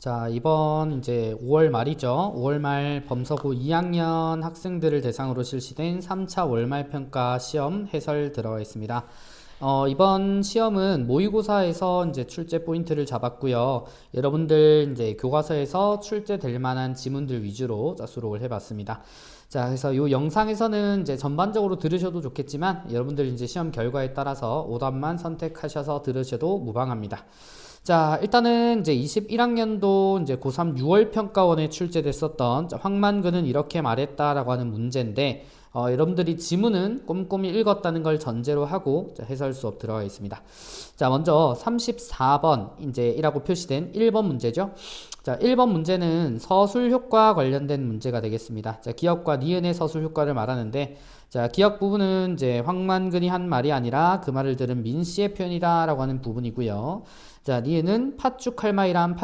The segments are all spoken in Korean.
자, 이번 이제 5월 말이죠. 5월 말 범서고 2학년 학생들을 대상으로 실시된 3차 월말 평가 시험 해설 들어가 있습니다. 이번 시험은 모의고사에서 이제 출제 포인트를 잡았고요. 여러분들 이제 교과서에서 출제될 만한 지문들 위주로 수록을 해봤습니다. 자, 그래서 이 영상에서는 이제 전반적으로 들으셔도 좋겠지만 여러분들 이제 시험 결과에 따라서 오답만 선택하셔서 들으셔도 무방합니다. 자, 일단은 이제 21학년도 이제 고3 6월 평가원에 출제됐었던 황만근은 이렇게 말했다라고 하는 문제인데, 여러분들이 지문은 꼼꼼히 읽었다는 걸 전제로 하고 해설 수업 들어가 있습니다. 자, 먼저 34번 이제 이라고 표시된 1번 문제죠. 자, 1번 문제는 서술 효과 관련된 문제가 되겠습니다. 자, 기역과 니은의 서술 효과를 말하는데, 자, 기역 부분은 이제 황만근이 한 말이 아니라 그 말을 들은 민씨의 표현이다라고 하는 부분이고요. 자, 니은은 팥죽 할마이란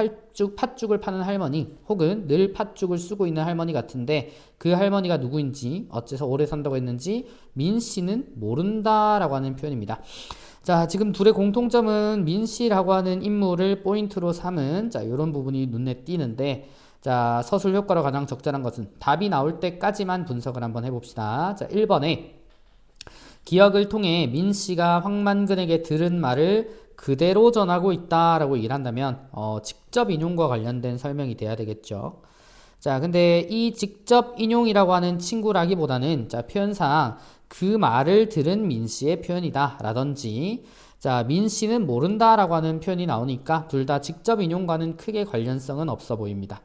팥죽을 파는 할머니 혹은 늘 팥죽을 쓰고 있는 할머니 같은데 그 할머니가 누구인지 어째서 오래 산다고 했는지 민씨는 모른다라고 하는 표현입니다. 자, 지금 둘의 공통점은 민씨라고 하는 인물을 포인트로 삼은 자, 이런 부분이 눈에 띄는데, 자, 서술 효과로 가장 적절한 것은 답이 나올 때까지만 분석을 한번 해봅시다. 자, 1번에 기억을 통해 민씨가 황만근에게 들은 말을 그대로 전하고 있다라고 일한다면 직접 인용과 관련된 설명이 돼야 되겠죠. 자, 근데 이 직접 인용이라고 하는 친구라기보다는 자, 표현상 그 말을 들은 민씨의 표현이다 라든지, 자, 민씨는 모른다라고 하는 표현이 나오니까 둘 다 직접 인용과는 크게 관련성은 없어 보입니다.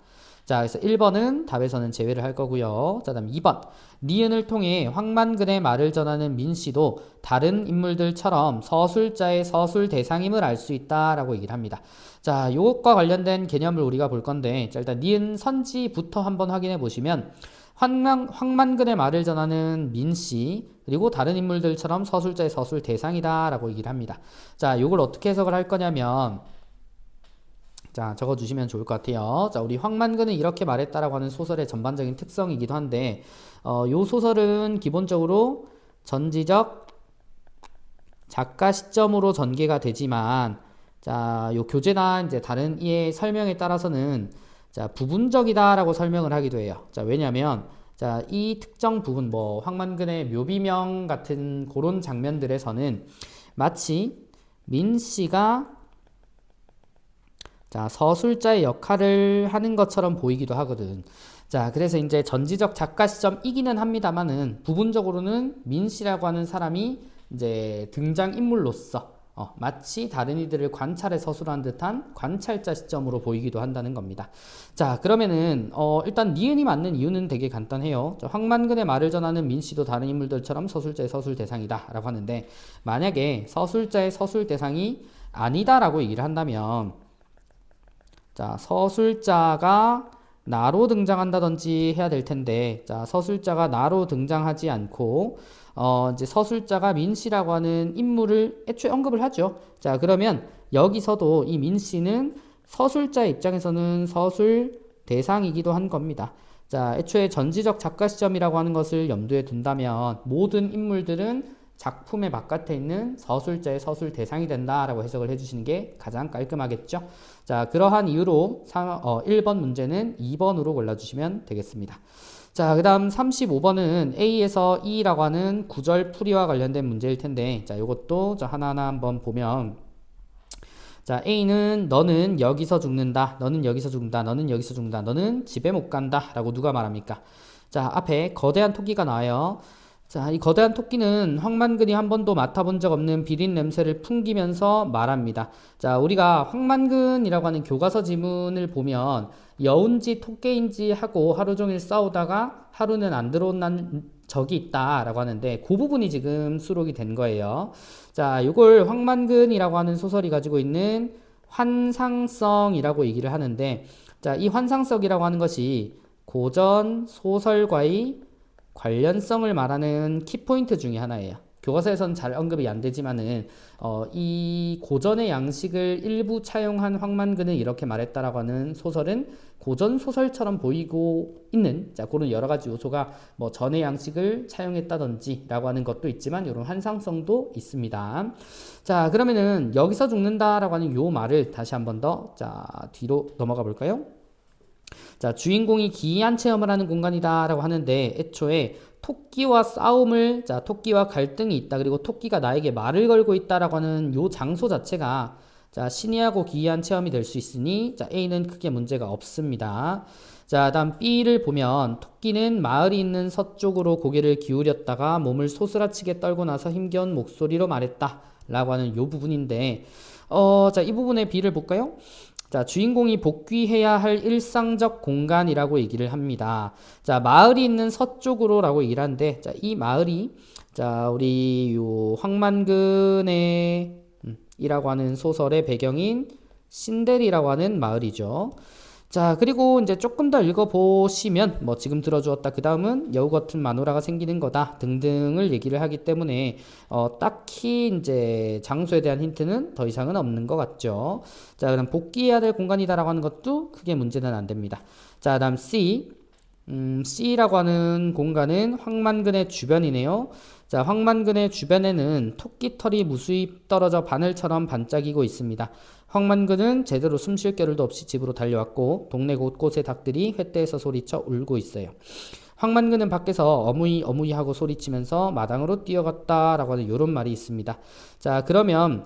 자, 그래서 1번은 답에서는 제외를 할 거고요. 자, 다음 2번. 니은을 통해 황만근의 말을 전하는 민씨도 다른 인물들처럼 서술자의 서술 대상임을 알 수 있다라고 얘기를 합니다. 자, 이것과 관련된 개념을 우리가 볼 건데, 자, 일단 니은 선지부터 한번 확인해 보시면 황만근의 말을 전하는 민씨 그리고 다른 인물들처럼 서술자의 서술 대상이다라고 얘기를 합니다. 자, 이걸 어떻게 해석을 할 거냐면, 자, 적어주시면 좋을 것 같아요. 자, 우리 황만근은 이렇게 말했다라고 하는 소설의 전반적인 특성이기도 한데, 요 소설은 기본적으로 전지적 작가 시점으로 전개가 되지만, 자, 요 교재나 이제 다른 이의 설명에 따라서는 자, 부분적이다라고 설명을 하기도 해요. 자, 왜냐면 자, 이 특정 부분, 뭐 황만근의 묘비명 같은 그런 장면들에서는 마치 민 씨가 자, 서술자의 역할을 하는 것처럼 보이기도 하거든. 자, 그래서 이제 전지적 작가 시점이기는 합니다만은 부분적으로는 민 씨라고 하는 사람이 이제 등장인물로서 마치 다른 이들을 관찰해 서술한 듯한 관찰자 시점으로 보이기도 한다는 겁니다. 자, 그러면은 일단 니은이 맞는 이유는 되게 간단해요. 황만근의 말을 전하는 민 씨도 다른 인물들처럼 서술자의 서술 대상이다 라고 하는데, 만약에 서술자의 서술 대상이 아니다라고 얘기를 한다면, 자, 서술자가 나로 등장한다든지 해야 될 텐데, 자, 서술자가 나로 등장하지 않고, 이제 서술자가 민 씨라고 하는 인물을 애초에 언급을 하죠. 자, 그러면 여기서도 이 민 씨는 서술자의 입장에서는 서술 대상이기도 한 겁니다. 자, 애초에 전지적 작가 시점이라고 하는 것을 염두에 둔다면 모든 인물들은 작품의 바깥에 있는 서술자의 서술 대상이 된다라고 해석을 해주시는 게 가장 깔끔하겠죠. 자, 그러한 이유로 1번 문제는 2번으로 골라주시면 되겠습니다. 자, 그 다음 35번은 A에서 E라고 하는 구절 풀이와 관련된 문제일 텐데, 자, 이것도 하나하나 한번 보면, 자, A는 너는 여기서 죽는다, 너는 여기서 죽는다, 너는 여기서 죽는다, 너는 집에 못 간다 라고 누가 말합니까? 자, 앞에 거대한 토끼가 나와요. 자, 이 거대한 토끼는 황만근이 한 번도 맡아본 적 없는 비린 냄새를 풍기면서 말합니다. 자, 우리가 황만근이라고 하는 교과서 지문을 보면 여운지 토끼인지 하고 하루 종일 싸우다가 하루는 안 들어온 적이 있다라고 하는데, 그 부분이 지금 수록이 된 거예요. 자, 이걸 황만근이라고 하는 소설이 가지고 있는 환상성이라고 얘기를 하는데, 자, 이 환상성이라고 하는 것이 고전 소설과의 관련성을 말하는 키포인트 중에 하나예요. 교과서에서는 잘 언급이 안 되지만은 이 고전의 양식을 일부 차용한 황만근은 이렇게 말했다라고 하는 소설은 고전 소설처럼 보이고 있는 그런 여러 가지 요소가 뭐 전의 양식을 차용했다든지라고 하는 것도 있지만 이런 환상성도 있습니다. 자, 그러면은 여기서 죽는다라고 하는 요 말을 다시 한번 더 뒤로 넘어가 볼까요? 자, 주인공이 기이한 체험을 하는 공간이다라고 하는데 애초에 토끼와 싸움을 토끼와 갈등이 있다. 그리고 토끼가 나에게 말을 걸고 있다라고 하는 요 장소 자체가 신이하고 기이한 체험이 될 수 있으니 A는 크게 문제가 없습니다. 자, 다음 B를 보면 토끼는 마을이 있는 서쪽으로 고개를 기울였다가 몸을 소스라치게 떨고 나서 힘겨운 목소리로 말했다 라고 하는 요 부분인데 이 부분의 B를 볼까요? 자, 주인공이 복귀해야 할 일상적 공간이라고 얘기를 합니다. 자, 마을이 있는 서쪽으로라고 얘기를 하는데, 이 마을이, 우리 요 황만근의 이라고 하는 소설의 배경인 신델이라고 하는 마을이죠. 자, 그리고 이제 조금 더 읽어보시면 뭐 지금 들어주었다 그 다음은 여우 같은 마누라가 생기는 거다 등등을 얘기를 하기 때문에 딱히 이제 장소에 대한 힌트는 더 이상은 없는 것 같죠. 자, 그럼 복귀해야 될 공간이다라고 하는 것도 크게 문제는 안 됩니다. 자, 다음 C. C라고 하는 공간은 황만근의 주변이네요. 자, 황만근의 주변에는 토끼털이 무수히 떨어져 바늘처럼 반짝이고 있습니다. 황만근은 제대로 숨 쉴 겨를도 없이 집으로 달려왔고 동네 곳곳의 닭들이 횃대에서 소리쳐 울고 있어요. 황만근은 밖에서 어무이 어무이 하고 소리치면서 마당으로 뛰어갔다라고 하는 이런 말이 있습니다. 자, 그러면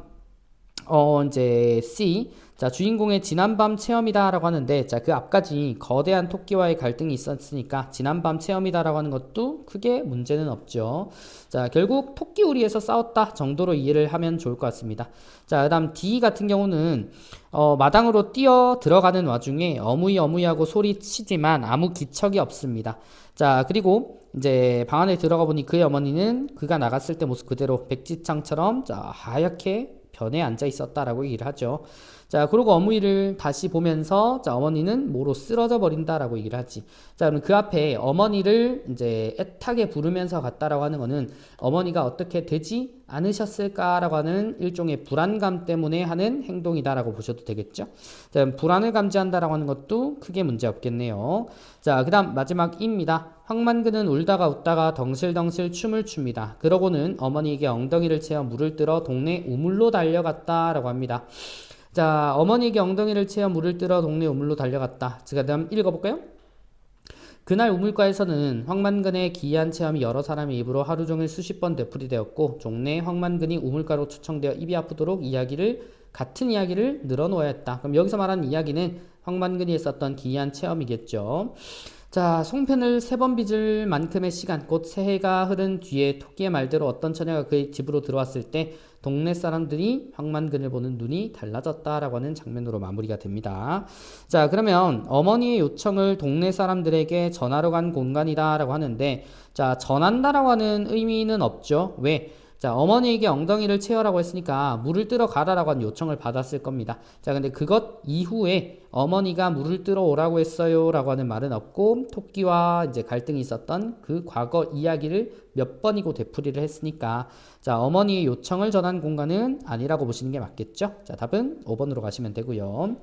이제 C. 자, 주인공의 지난밤 체험이다라고 하는데, 그 앞까지 거대한 토끼와의 갈등이 있었으니까 지난밤 체험이다라고 하는 것도 크게 문제는 없죠. 자, 결국 토끼 우리에서 싸웠다 정도로 이해를 하면 좋을 것 같습니다. 자, 그다음 D 같은 경우는 마당으로 뛰어 들어가는 와중에 어무이 어무이하고 소리치지만 아무 기척이 없습니다. 자, 그리고 이제 방 안에 들어가 보니 그의 어머니는 그가 나갔을 때 모습 그대로 백지창처럼 하얗게 변에 앉아 있었다라고 얘기를 하죠. 자, 그리고 어머니를 다시 보면서 어머니는 모로 쓰러져 버린다라고 얘기를 하지. 자, 그럼 그 앞에 어머니를 이제 애타게 부르면서 갔다라고 하는 거는 어머니가 어떻게 되지 않으셨을까라고 하는 일종의 불안감 때문에 하는 행동이다라고 보셔도 되겠죠. 자, 불안을 감지한다라고 하는 것도 크게 문제 없겠네요. 자, 그다음 마지막 E입니다. 황만근은 울다가 웃다가 덩실덩실 춤을 춥니다. 그러고는 어머니에게 엉덩이를 채워 물을 뜨러 동네 우물로 달려갔다라고 합니다. 자, 어머니에게 엉덩이를 채워 물을 뜨러 동네 우물로 달려갔다. 그 다음 읽어볼까요? 그날 우물가에서는 황만근의 기이한 체험이 여러 사람의 입으로 하루 종일 수십 번 되풀이되었고 종래에 황만근이 우물가로 초청되어 입이 아프도록 같은 이야기를 늘어놓아야 했다. 그럼 여기서 말하는 이야기는 황만근이 했었던 기이한 체험이겠죠. 자, 송편을 3번 빚을 만큼의 시간, 곧 새해가 흐른 뒤에 토끼의 말대로 어떤 처녀가 그의 집으로 들어왔을 때 동네 사람들이 황만근을 보는 눈이 달라졌다라고 하는 장면으로 마무리가 됩니다. 자, 그러면 어머니의 요청을 동네 사람들에게 전하러 간 공간이다라고 하는데, 자, 전한다라고 하는 의미는 없죠. 왜? 자, 어머니에게 엉덩이를 채우라고 했으니까 물을 뜨러 가라라고 하는 요청을 받았을 겁니다. 자, 근데 그것 이후에 어머니가 물을 뜨러 오라고 했어요 라고 하는 말은 없고 토끼와 이제 갈등이 있었던 그 과거 이야기를 몇 번이고 되풀이를 했으니까 자, 어머니의 요청을 전한 공간은 아니라고 보시는 게 맞겠죠. 자, 답은 5번으로 가시면 되고요.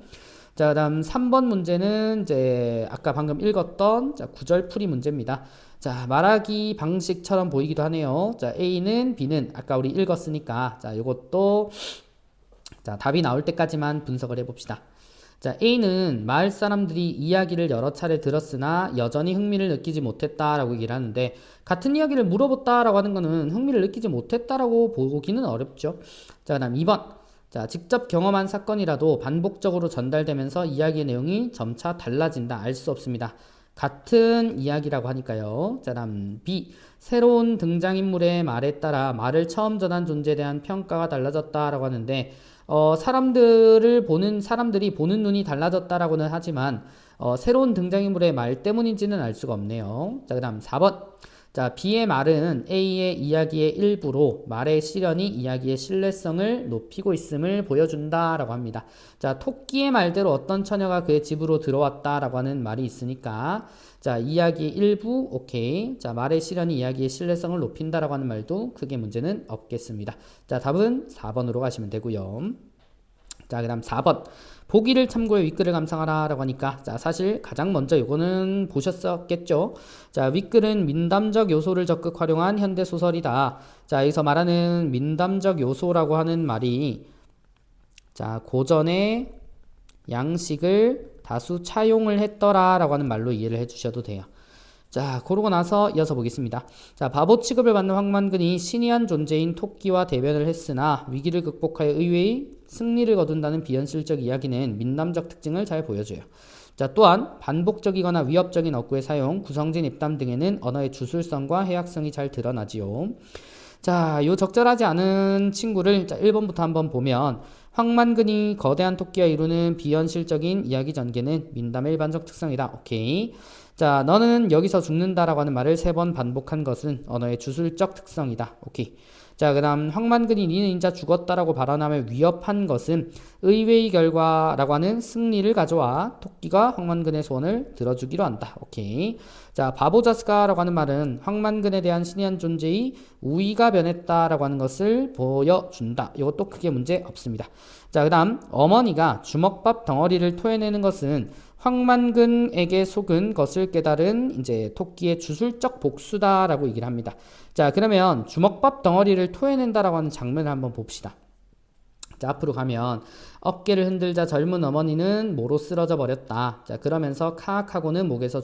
자, 다음 3번 문제는 이제 아까 방금 읽었던 구절 풀이 문제입니다. 자, 말하기 방식처럼 보이기도 하네요. 자, A는 B는 아까 우리 읽었으니까 자, 요것도 답이 나올 때까지만 분석을 해봅시다. 자, A는 마을 사람들이 이야기를 여러 차례 들었으나 여전히 흥미를 느끼지 못했다라고 얘기를 하는데 같은 이야기를 물어봤다라고 하는 거는 흥미를 느끼지 못했다라고 보기는 어렵죠. 자, 그다음 2번. 자, 직접 경험한 사건이라도 반복적으로 전달되면서 이야기의 내용이 점차 달라진다. 알 수 없습니다. 같은 이야기라고 하니까요. 자, 다음 B. 새로운 등장인물의 말에 따라 말을 처음 전한 존재에 대한 평가가 달라졌다라고 하는데 사람들이 보는 눈이 달라졌다라고는 하지만 새로운 등장인물의 말 때문인지는 알 수가 없네요. 자, 그다음 4번. 자, B의 말은 A의 이야기의 일부로 말의 실현이 이야기의 신뢰성을 높이고 있음을 보여준다라고 합니다. 자, 토끼의 말대로 어떤 처녀가 그의 집으로 들어왔다라고 하는 말이 있으니까 자, 이야기의 일부 오케이. 자, 말의 실현이 이야기의 신뢰성을 높인다라고 하는 말도 크게 문제는 없겠습니다. 자, 답은 4번으로 가시면 되고요. 자, 그 다음 4번. 보기를 참고해 윗글을 감상하라 라고 하니까 자, 사실 가장 먼저 이거는 보셨었겠죠. 자, 윗글은 민담적 요소를 적극 활용한 현대소설이다. 자, 여기서 말하는 민담적 요소라고 하는 말이 자, 고전의 양식을 다수 차용을 했더라 라고 하는 말로 이해를 해 주셔도 돼요. 자, 그러고 나서 이어서 보겠습니다. 자, 바보 취급을 받는 황만근이 신이한 존재인 토끼와 대변을 했으나 위기를 극복하여 의외의 승리를 거둔다는 비현실적 이야기는 민남적 특징을 잘 보여줘요. 자, 또한 반복적이거나 위협적인 어구의 사용, 구성진 입담 등에는 언어의 주술성과 해학성이 잘 드러나지요. 자, 요 적절하지 않은 친구를 자, 1번부터 한번 보면 황만근이 거대한 토끼와 이루는 비현실적인 이야기 전개는 민담의 일반적 특성이다. 오케이. 자, 너는 여기서 죽는다라고 하는 말을 3번 반복한 것은 언어의 주술적 특성이다. 오케이. 자, 그 다음 황만근이 니는 인자 죽었다라고 발언하며 위협한 것은 의외의 결과라고 하는 승리를 가져와 토끼가 황만근의 소원을 들어주기로 한다. 오케이. 자, 바보자스가라고 하는 말은 황만근에 대한 신이한 존재의 우위가 변했다라고 하는 것을 보여준다. 이것도 크게 문제 없습니다. 자, 그 다음 어머니가 주먹밥 덩어리를 토해내는 것은 황만근에게 속은 것을 깨달은 이제 토끼의 주술적 복수다라고 얘기를 합니다. 자, 그러면 주먹밥 덩어리를 토해낸다라고 하는 장면을 한번 봅시다. 자, 앞으로 가면 어깨를 흔들자 젊은 어머니는 모로 쓰러져 버렸다. 자, 그러면서 카악하고는 목에서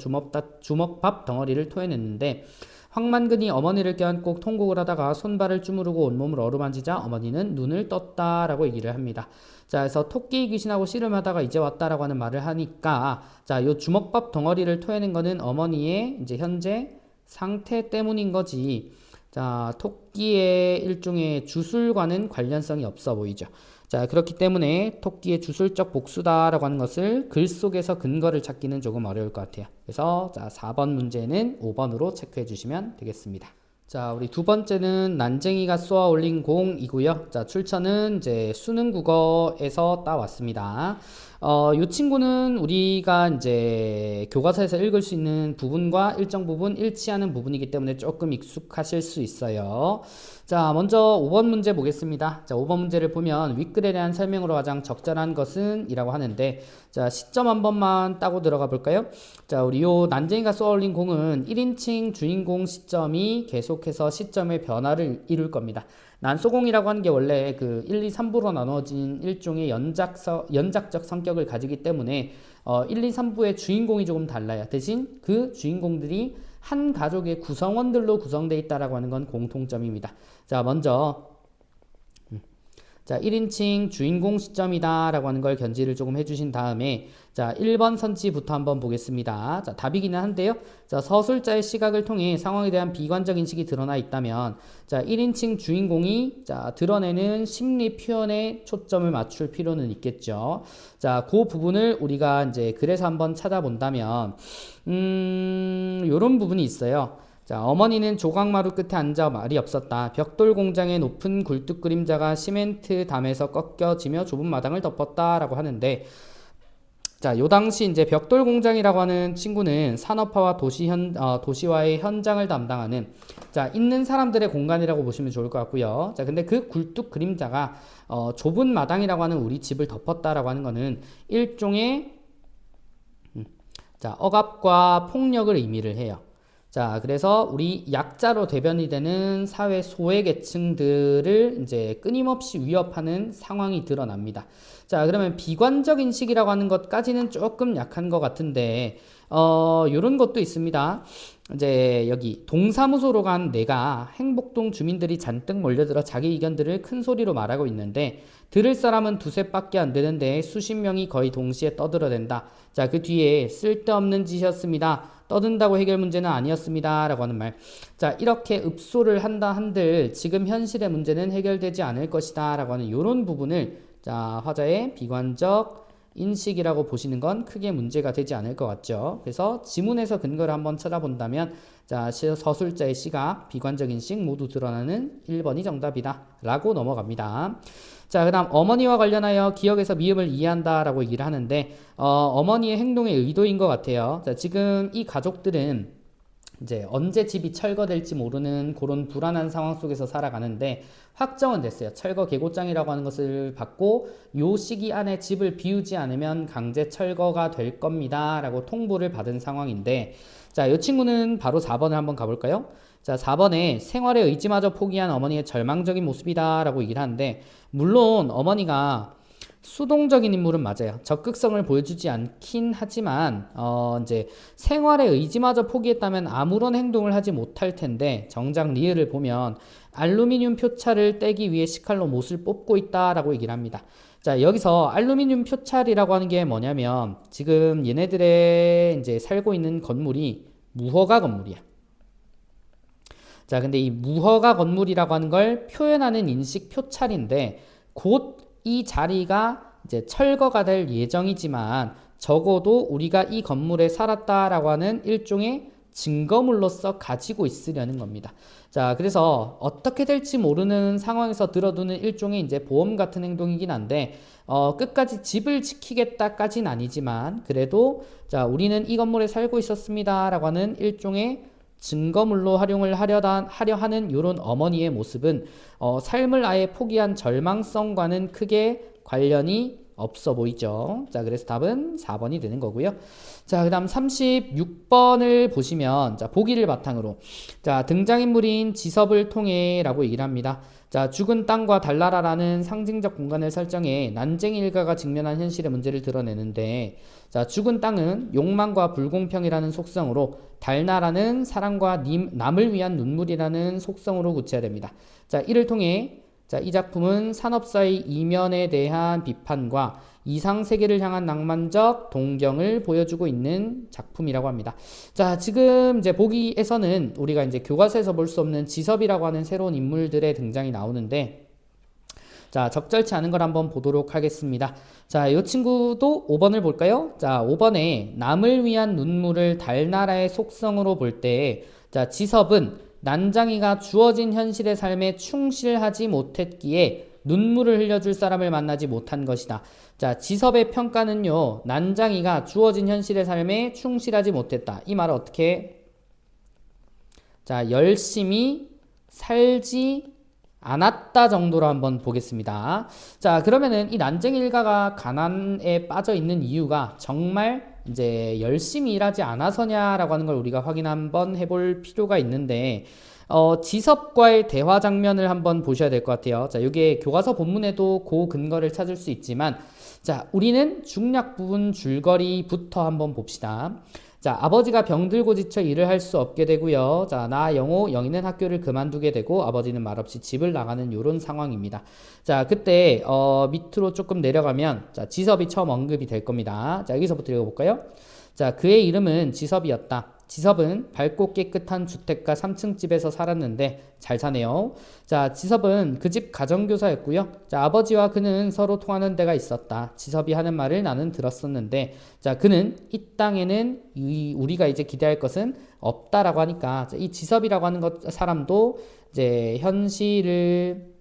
주먹밥 덩어리를 토해냈는데 황만근이 어머니를 껴안고 통곡을 하다가 손발을 주무르고 온몸을 어루만지자 어머니는 눈을 떴다라고 얘기를 합니다. 자, 그래서 토끼 귀신하고 씨름하다가 이제 왔다라고 하는 말을 하니까 자, 요 주먹밥 덩어리를 토해낸 거는 어머니의 이제 현재 상태 때문인 거지. 자, 토끼의 일종의 주술과는 관련성이 없어 보이죠. 자, 그렇기 때문에 토끼의 주술적 복수다라고 하는 것을 글 속에서 근거를 찾기는 조금 어려울 것 같아요. 그래서 자, 4번 문제는 5번으로 체크해 주시면 되겠습니다. 자, 우리 두 번째는 난쟁이가 쏘아 올린 공이고요. 자, 출처는 이제 수능 국어에서 따왔습니다. 이 친구는 우리가 이제 교과서에서 읽을 수 있는 부분과 일정 부분 일치하는 부분이기 때문에 조금 익숙하실 수 있어요. 자, 먼저 5번 문제 보겠습니다. 자, 5번 문제를 보면 윗글에 대한 설명으로 가장 적절한 것은 이라고 하는데 자, 시점 한 번만 따고 들어가 볼까요? 자, 우리 요 난쟁이가 쏘아올린 공은 1인칭 주인공 시점이 계속해서 시점의 변화를 이룰 겁니다. 난소공이라고 하는 게 원래 그 1, 2, 3부로 나눠진 일종의 연작적 성격을 가지기 때문에 1, 2, 3부의 주인공이 조금 달라요. 대신 그 주인공들이 한 가족의 구성원들로 구성되어 있다라고 하는 건 공통점입니다. 자, 먼저 자, 1인칭 주인공 시점이다 라고 하는 걸 견지를 조금 해주신 다음에 자, 1번 선지부터 한번 보겠습니다. 자, 답이기는 한데요. 자, 서술자의 시각을 통해 상황에 대한 비관적 인식이 드러나 있다면 자, 1인칭 주인공이 자, 드러내는 심리 표현에 초점을 맞출 필요는 있겠죠. 자, 그 부분을 우리가 이제 글에서 한번 찾아본다면 요런 부분이 있어요. 자, 어머니는 조각마루 끝에 앉아 말이 없었다. 벽돌 공장의 높은 굴뚝 그림자가 시멘트 담에서 꺾여지며 좁은 마당을 덮었다라고 하는데 자, 요 당시 이제 벽돌 공장이라고 하는 친구는 산업화와 도시화의 현장을 담당하는 자, 있는 사람들의 공간이라고 보시면 좋을 것 같고요. 자, 근데 그 굴뚝 그림자가 좁은 마당이라고 하는 우리 집을 덮었다라고 하는 거는 일종의 자, 억압과 폭력을 의미를 해요. 자, 그래서 우리 약자로 대변이 되는 사회 소외 계층들을 이제 끊임없이 위협하는 상황이 드러납니다. 자, 그러면 비관적 인식이라고 하는 것까지는 조금 약한 것 같은데, 요런 것도 있습니다. 이제 여기 동사무소로 간 내가 행복동 주민들이 잔뜩 몰려들어 자기 의견들을 큰 소리로 말하고 있는데, 들을 사람은 두셋밖에 안 되는데 수십 명이 거의 동시에 떠들어댄다. 자, 그 뒤에 쓸데없는 짓이었습니다. 떠든다고 해결 문제는 아니었습니다. 라고 하는 말. 자, 이렇게 읍소를 한다 한들 지금 현실의 문제는 해결되지 않을 것이다. 라고 하는 이런 부분을 자, 화자의 비관적 인식이라고 보시는 건 크게 문제가 되지 않을 것 같죠. 그래서 지문에서 근거를 한번 찾아본다면 자, 서술자의 시각, 비관적 인식 모두 드러나는 1번이 정답이다 라고 넘어갑니다. 자, 그 다음 어머니와 관련하여 기억에서 미음을 이해한다 라고 얘기를 하는데 어머니의 행동의 의도인 것 같아요. 자, 지금 이 가족들은 이제 언제 집이 철거될지 모르는 그런 불안한 상황 속에서 살아가는데 확정은 됐어요. 철거 계고장이라고 하는 것을 받고 요 시기 안에 집을 비우지 않으면 강제 철거가 될 겁니다 라고 통보를 받은 상황인데 자, 이 친구는 바로 4번을 한번 가볼까요? 자, 4번에 생활의 의지마저 포기한 어머니의 절망적인 모습이다 라고 얘기를 하는데 물론 어머니가 수동적인 인물은 맞아요. 적극성을 보여주지 않긴 하지만 이제 생활의 의지마저 포기했다면 아무런 행동을 하지 못할 텐데 정작 리을을 보면 알루미늄 표차를 떼기 위해 식칼로 못을 뽑고 있다라고 얘기를 합니다. 자, 여기서 알루미늄 표찰이라고 하는 게 뭐냐면 지금 얘네들의 이제 살고 있는 건물이 무허가 건물이야. 자, 근데 이 무허가 건물이라고 하는 걸 표현하는 인식 표찰인데 곧 이 자리가 이제 철거가 될 예정이지만 적어도 우리가 이 건물에 살았다라고 하는 일종의 증거물로서 가지고 있으려는 겁니다. 자, 그래서 어떻게 될지 모르는 상황에서 들어두는 일종의 이제 보험 같은 행동이긴 한데 끝까지 집을 지키겠다까지는 아니지만 그래도 자, 우리는 이 건물에 살고 있었습니다라고 하는 일종의 증거물로 활용을 하려 하는 이런 어머니의 모습은 삶을 아예 포기한 절망성과는 크게 관련이 없어 보이죠. 자, 그래서 답은 4번이 되는 거고요. 자, 그 다음 36번을 보시면 자, 보기를 바탕으로 자, 등장인물인 지섭을 통해 라고 얘기를 합니다. 자, 죽은 땅과 달나라라는 상징적 공간을 설정해 난쟁이 일가가 직면한 현실의 문제를 드러내는데 자, 죽은 땅은 욕망과 불공평이라는 속성으로 달나라는 사랑과 남을 위한 눈물이라는 속성으로 구체화됩니다. 자, 이를 통해 자, 이 작품은 산업사의 이면에 대한 비판과 이상세계를 향한 낭만적 동경을 보여주고 있는 작품이라고 합니다. 자, 지금 이제 보기에서는 우리가 이제 교과서에서 볼 수 없는 지섭이라고 하는 새로운 인물들의 등장이 나오는데 자, 적절치 않은 걸 한번 보도록 하겠습니다. 자, 이 친구도 5번을 볼까요? 자, 5번에 남을 위한 눈물을 달나라의 속성으로 볼 때 자, 지섭은 난장이가 주어진 현실의 삶에 충실하지 못했기에 눈물을 흘려줄 사람을 만나지 못한 것이다. 자, 지섭의 평가는요, 난장이가 주어진 현실의 삶에 충실하지 못했다. 이 말을 어떻게? 자, 열심히 살지 않았다 정도로 한번 보겠습니다. 자, 그러면은 이 난쟁이 일가가 가난에 빠져 있는 이유가 정말 이제 열심히 일하지 않아서냐라고 하는 걸 우리가 확인 한번 해볼 필요가 있는데 지섭과의 대화 장면을 한번 보셔야 될 것 같아요. 자, 이게 교과서 본문에도 그 근거를 찾을 수 있지만 자, 우리는 중략 부분 줄거리부터 한번 봅시다. 자, 아버지가 병들고 지쳐 일을 할 수 없게 되고요. 자, 나 영호, 영희는 학교를 그만두게 되고 아버지는 말없이 집을 나가는 요런 상황입니다. 자, 그때 밑으로 조금 내려가면 자, 지섭이 처음 언급이 될 겁니다. 자, 여기서부터 읽어볼까요? 자, 그의 이름은 지섭이었다. 지섭은 밝고 깨끗한 주택가 3층 집에서 살았는데 잘 사네요. 자, 지섭은 그 집 가정교사였고요. 자, 아버지와 그는 서로 통하는 데가 있었다. 지섭이 하는 말을 나는 들었었는데 자, 그는 이 땅에는 우리가 이제 기대할 것은 없다라고 하니까 자, 이 지섭이라고 하는 사람도 이제 현실을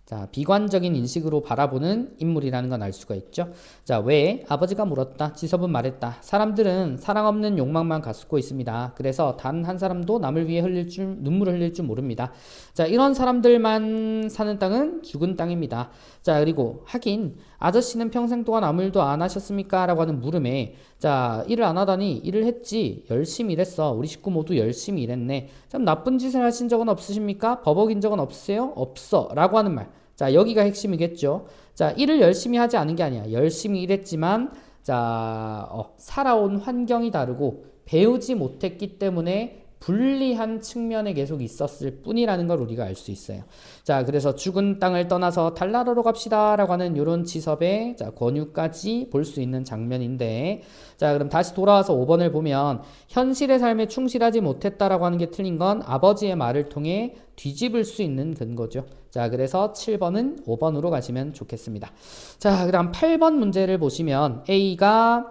자, 비관적인 인식으로 바라보는 인물이라는 건 알 수가 있죠. 자, 왜? 아버지가 물었다. 지섭은 말했다. 사람들은 사랑 없는 욕망만 갖고 있습니다. 그래서 단 한 사람도 남을 위해 눈물을 흘릴 줄 모릅니다. 자, 이런 사람들만 사는 땅은 죽은 땅입니다. 자, 그리고 하긴 아저씨는 평생 동안 아무 일도 안 하셨습니까? 라고 하는 물음에 자, 일을 안 하다니 일을 했지. 열심히 일했어. 우리 식구 모두 열심히 일했네. 좀 나쁜 짓을 하신 적은 없으십니까? 버벅인 적은 없으세요? 없어. 라고 하는 말. 자, 여기가 핵심이겠죠. 자, 일을 열심히 하지 않은 게 아니야. 열심히 일했지만 자, 살아온 환경이 다르고 배우지 못했기 때문에 불리한 측면에 계속 있었을 뿐이라는 걸 우리가 알 수 있어요. 자, 그래서 죽은 땅을 떠나서 달나라로 갑시다 라고 하는 이런 지섭의 자, 권유까지 볼 수 있는 장면인데, 자, 그럼 다시 돌아와서 5번을 보면 현실의 삶에 충실하지 못했다라고 하는 게 틀린 건 아버지의 말을 통해 뒤집을 수 있는 근거죠. 자, 그래서 7번은 5번으로 가시면 좋겠습니다. 자, 그다음 8번 문제를 보시면 A가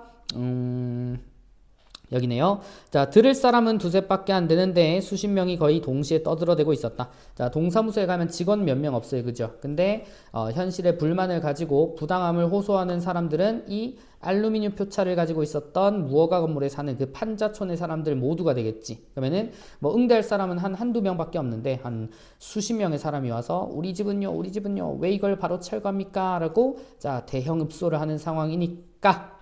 여기네요. 자, 들을 사람은 두셋밖에 안 되는데 수십 명이 거의 동시에 떠들어대고 있었다. 자, 동사무소에 가면 직원 몇 명 없어요. 그죠? 근데 현실의 불만을 가지고 부당함을 호소하는 사람들은 이 알루미늄 표차를 가지고 있었던 무허가 건물에 사는 그 판자촌의 사람들 모두가 되겠지. 그러면은 뭐 응대할 사람은 한두 명밖에 없는데 한 수십 명의 사람이 와서 우리 집은요 왜 이걸 바로 철거합니까? 라고 자, 대형 읍소를 하는 상황이니까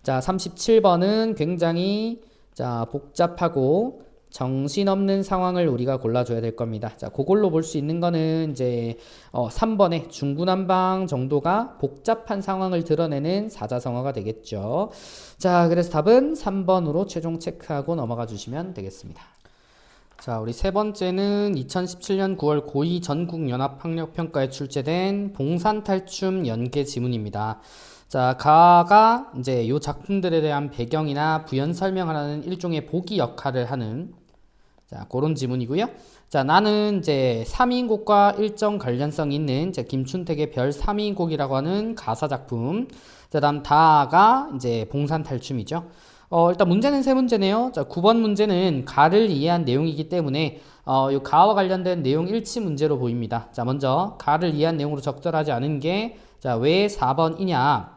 자, 37번은 굉장히 자, 복잡하고 정신없는 상황을 우리가 골라줘야 될 겁니다. 자, 그걸로 볼 수 있는 거는 이제 3번의 중구난방 정도가 복잡한 상황을 드러내는 사자성어가 되겠죠. 자, 그래서 답은 3번으로 최종 체크하고 넘어가 주시면 되겠습니다. 자, 우리 세 번째는 2017년 9월 고2 전국연합학력평가에 출제된 봉산탈춤 연계 지문입니다. 자, 가가 이제 요 작품들에 대한 배경이나 부연 설명하는 일종의 보기 역할을 하는 자, 그런 지문이고요. 자, 나는 이제 3인곡과 일정 관련성 있는 이제 김춘택의 별 3인곡이라고 하는 가사 작품. 자, 다음 다가 이제 봉산탈춤이죠. 일단 문제는 세 문제네요. 자, 9번 문제는 가를 이해한 내용이기 때문에 요 가와 관련된 내용 일치 문제로 보입니다. 자, 먼저 가를 이해한 내용으로 적절하지 않은 게 자, 왜 4번이냐?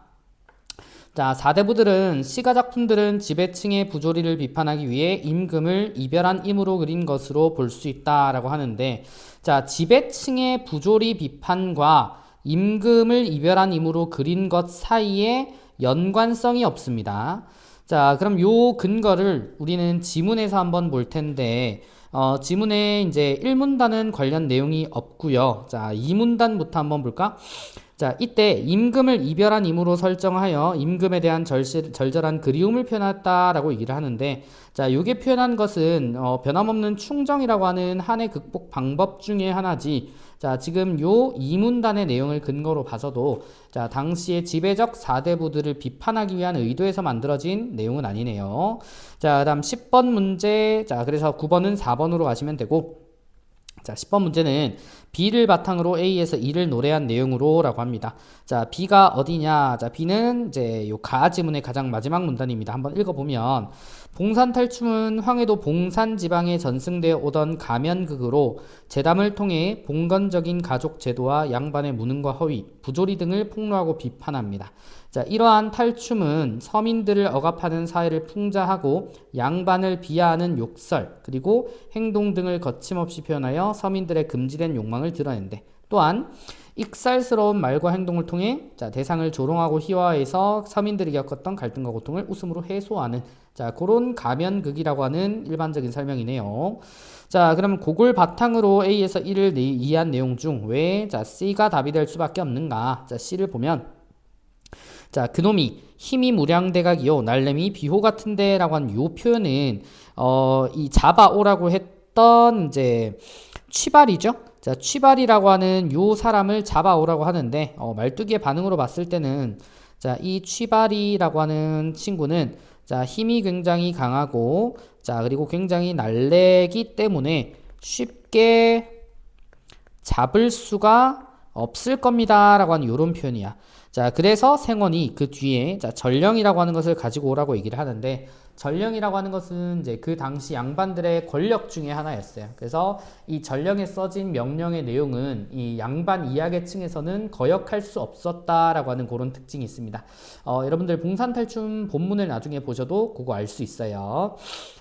자, 사대부들은 시가 작품들은 지배층의 부조리를 비판하기 위해 임금을 이별한 임으로 그린 것으로 볼 수 있다라고 하는데, 자, 지배층의 부조리 비판과 임금을 이별한 임으로 그린 것 사이에 연관성이 없습니다. 자, 그럼 요 근거를 우리는 지문에서 한번 볼 텐데, 지문에 이제 1문단은 관련 내용이 없고요. 자, 2문단부터 한번 볼까? 자, 이때 임금을 이별한 임으로 설정하여 임금에 대한 절절한 그리움을 표현했다라고 얘기를 하는데, 자, 요게 표현한 것은 변함없는 충정이라고 하는 한해 극복 방법 중에 하나지. 자, 지금 요 이문단의 내용을 근거로 봐서도 자, 당시의 지배적 사대부들을 비판하기 위한 의도에서 만들어진 내용은 아니네요. 자, 그다음 10번 문제. 자, 그래서 9번은 4번으로 가시면 되고, 자, 10번 문제는 B를 바탕으로 A에서 E를 노래한 내용으로 라고 합니다. 자, B가 어디냐? 자, B는 이제 요 가 지문의 가장 마지막 문단입니다. 한번 읽어보면 봉산탈춤은 황해도 봉산 지방에 전승되어 오던 가면극으로 제담을 통해 봉건적인 가족 제도와 양반의 무능과 허위, 부조리 등을 폭로하고 비판합니다. 자, 이러한 탈춤은 서민들을 억압하는 사회를 풍자하고 양반을 비하하는 욕설, 그리고 행동 등을 거침없이 표현하여 서민들의 금지된 욕망을 드러낸대. 또한 익살스러운 말과 행동을 통해 자, 대상을 조롱하고 희화해서 서민들이 겪었던 갈등과 고통을 웃음으로 해소하는 자, 그런 가면극이라고 하는 일반적인 설명이네요. 자, 그럼 그걸 바탕으로 A에서 E를 이해한 내용 중 왜 자, C가 답이 될 수밖에 없는가? 자, C를 보면 자, 그놈이 힘이 무량대각이요 날래미 비호 같은데 라고 한 요 표현은 이 잡아오라고 했던 이제 취발이죠. 자, 취발이라고 하는 요 사람을 잡아오라고 하는데 말뚝이의 반응으로 봤을 때는 자, 이 취발이라고 하는 친구는 자, 힘이 굉장히 강하고 자, 그리고 굉장히 날래기 때문에 쉽게 잡을 수가 없을 겁니다 라고 하는 요런 표현이야. 자, 그래서 생원이 그 뒤에 자, 전령이라고 하는 것을 가지고 오라고 얘기를 하는데, 전령이라고 하는 것은 이제 그 당시 양반들의 권력 중에 하나였어요. 그래서 이 전령에 써진 명령의 내용은 이 양반 이하계층에서는 거역할 수 없었다라고 하는 그런 특징이 있습니다. 여러분들 봉산탈춤 본문을 나중에 보셔도 그거 알 수 있어요.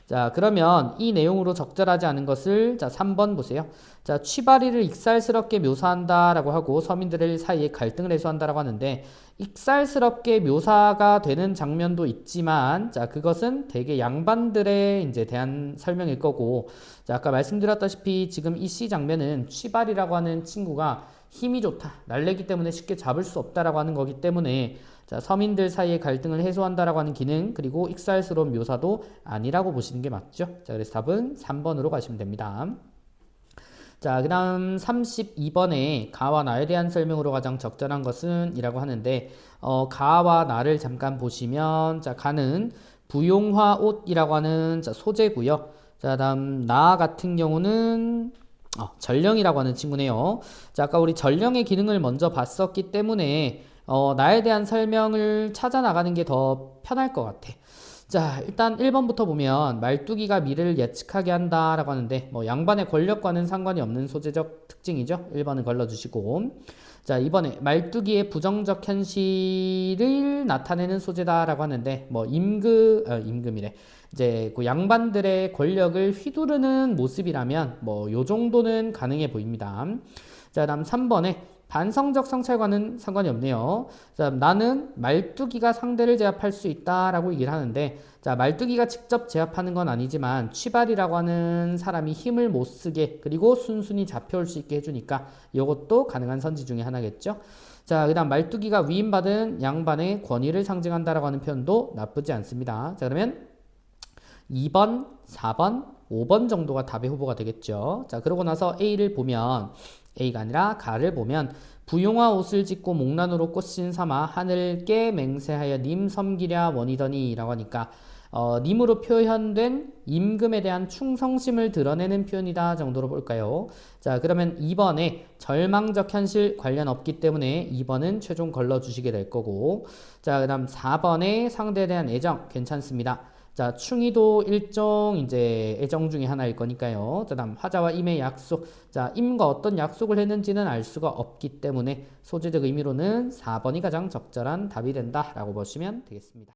자, 그러면 이 내용으로 적절하지 않은 것을 자, 3번 보세요. 자, 취바리를 익살스럽게 묘사한다라고 하고 서민들 사이에 갈등을 해소한다라고 하는데, 익살스럽게 묘사가 되는 장면도 있지만, 자, 그것은 대개 양반들의 이제 대한 설명일 거고, 자, 아까 말씀드렸다시피 지금 이 C 장면은 취발이라고 하는 친구가 힘이 좋다, 날래기 때문에 쉽게 잡을 수 없다라고 하는 거기 때문에 자, 서민들 사이의 갈등을 해소한다라고 하는 기능, 그리고 익살스러운 묘사도 아니라고 보시는 게 맞죠? 자, 그래서 답은 3번으로 가시면 됩니다. 자, 그 다음 32번에 가와 나에 대한 설명으로 가장 적절한 것은 이라고 하는데, 가와 나를 잠깐 보시면, 자, 가는 부용화 옷이라고 하는 자, 소재고요. 자, 다음 나 같은 경우는 전령이라고 하는 친구네요. 자, 아까 우리 전령의 기능을 먼저 봤었기 때문에 나에 대한 설명을 찾아 나가는 게 더 편할 것 같아. 자, 일단 1번부터 보면 말뚝이가 미래를 예측하게 한다라고 하는데 뭐 양반의 권력과는 상관이 없는 소재적 특징이죠. 1번은 걸러주시고, 자, 2번에 말뚝이의 부정적 현실을 나타내는 소재다라고 하는데 뭐 임금이래. 이제 그 양반들의 권력을 휘두르는 모습이라면 뭐 요 정도는 가능해 보입니다. 자, 다음 3번에 반성적 성찰과는 상관이 없네요. 자, 나는 말뚝이가 상대를 제압할 수 있다라고 얘기를 하는데, 자, 말뚝이가 직접 제압하는 건 아니지만 취발이라고 하는 사람이 힘을 못 쓰게, 그리고 순순히 잡혀올 수 있게 해주니까 이것도 가능한 선지 중에 하나겠죠. 자, 그 다음 말뚝이가 위임받은 양반의 권위를 상징한다라고 하는 표현도 나쁘지 않습니다. 자, 그러면 2번, 4번, 5번 정도가 답의 후보가 되겠죠. 자, 그러고 나서 A를 보면, A가 아니라 가를 보면, 부용화 옷을 짓고 목란으로 꽃신 삼아 하늘께 맹세하여 님 섬기랴 원이더니 라고 하니까 님으로 표현된 임금에 대한 충성심을 드러내는 표현이다 정도로 볼까요? 자, 그러면 2번에 절망적 현실 관련 없기 때문에 2번은 최종 걸러주시게 될 거고, 자, 그 다음 4번에 상대에 대한 애정 괜찮습니다. 자, 충의도 일종 이제 애정 중에 하나일 거니까요. 자, 다음 화자와 임의 약속. 자, 임과 어떤 약속을 했는지는 알 수가 없기 때문에 소재적 의미로는 4번이 가장 적절한 답이 된다라고 보시면 되겠습니다.